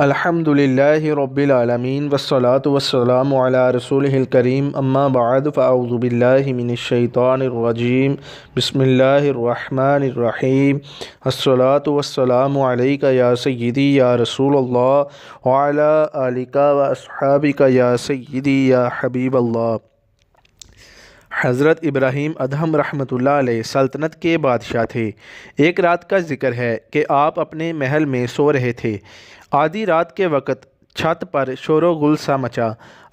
الحمدللہ رب العالمین والصلاة والسلام علی رسولہ الکریم اما بعد فاعوذ باللہ من الشیطان الرجیم بسم اللہ الرحمن الرحیم الصلاة والسلام علیک یا سیدی یا رسول اللہ وعلی آلک و اصحابک یا سیدی یا حبیب اللہ۔ حضرت ابراہیم ادہم رحمۃ اللہ علیہ سلطنت کے بادشاہ تھے۔ ایک رات کا ذکر ہے کہ آپ اپنے محل میں سو رہے تھے۔ آدھی رات کے وقت چھت پر شور و غل سا مچا۔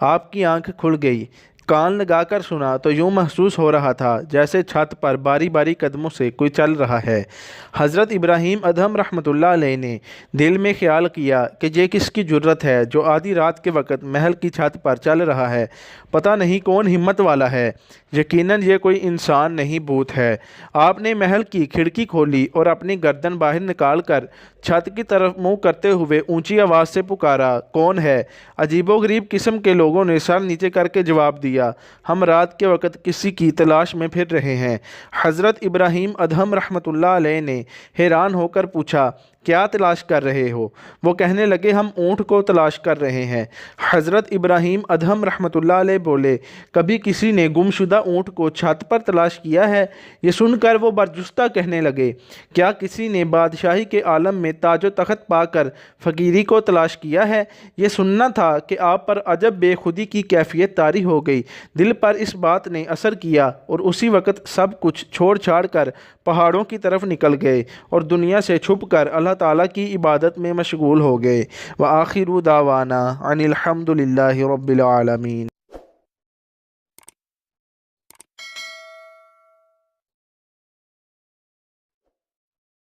آپ کی آنکھ کھل گئی۔ کان لگا کر سنا تو یوں محسوس ہو رہا تھا جیسے چھت پر باری باری قدموں سے کوئی چل رہا ہے۔ حضرت ابراہیم ادہم رحمۃ اللہ علیہ نے دل میں خیال کیا کہ یہ کس کی جرت ہے جو آدھی رات کے وقت محل کی چھت پر چل رہا ہے، پتہ نہیں کون ہمت والا ہے، یقیناً یہ کوئی انسان نہیں بھوت ہے۔ آپ نے محل کی کھڑکی کھولی اور اپنی گردن باہر نکال کر چھت کی طرف منہ کرتے ہوئے اونچی آواز سے پکارا، کون ہے؟ عجیب و غریب قسم کے لوگوں نے سر نیچے کر کے جواب دیا، ہم رات کے وقت کسی کی تلاش میں پھر رہے ہیں۔ حضرت ابراہیم ادہم رحمۃ اللہ علیہ نے حیران ہو کر پوچھا، کیا تلاش کر رہے ہو؟ وہ کہنے لگے، ہم اونٹ کو تلاش کر رہے ہیں۔ حضرت ابراہیم ادہم رحمۃ اللہ علیہ بولے، کبھی کسی نے گمشدہ اونٹ کو چھت پر تلاش کیا ہے؟ یہ سن کر وہ برجستہ کہنے لگے، کیا کسی نے بادشاہی کے عالم میں تاج و تخت پا کر فقیری کو تلاش کیا ہے؟ یہ سننا تھا کہ آپ پر عجب بے خودی کی کیفیت طاری ہو گئی۔ دل پر اس بات نے اثر کیا اور اسی وقت سب کچھ چھوڑ چھاڑ کر پہاڑوں کی طرف نکل گئے اور دنیا سے چھپ کر اللہ تعالیٰ کی عبادت میں مشغول ہو گئے۔ وآخر دعوانا ان الحمد للہ رب العالمین۔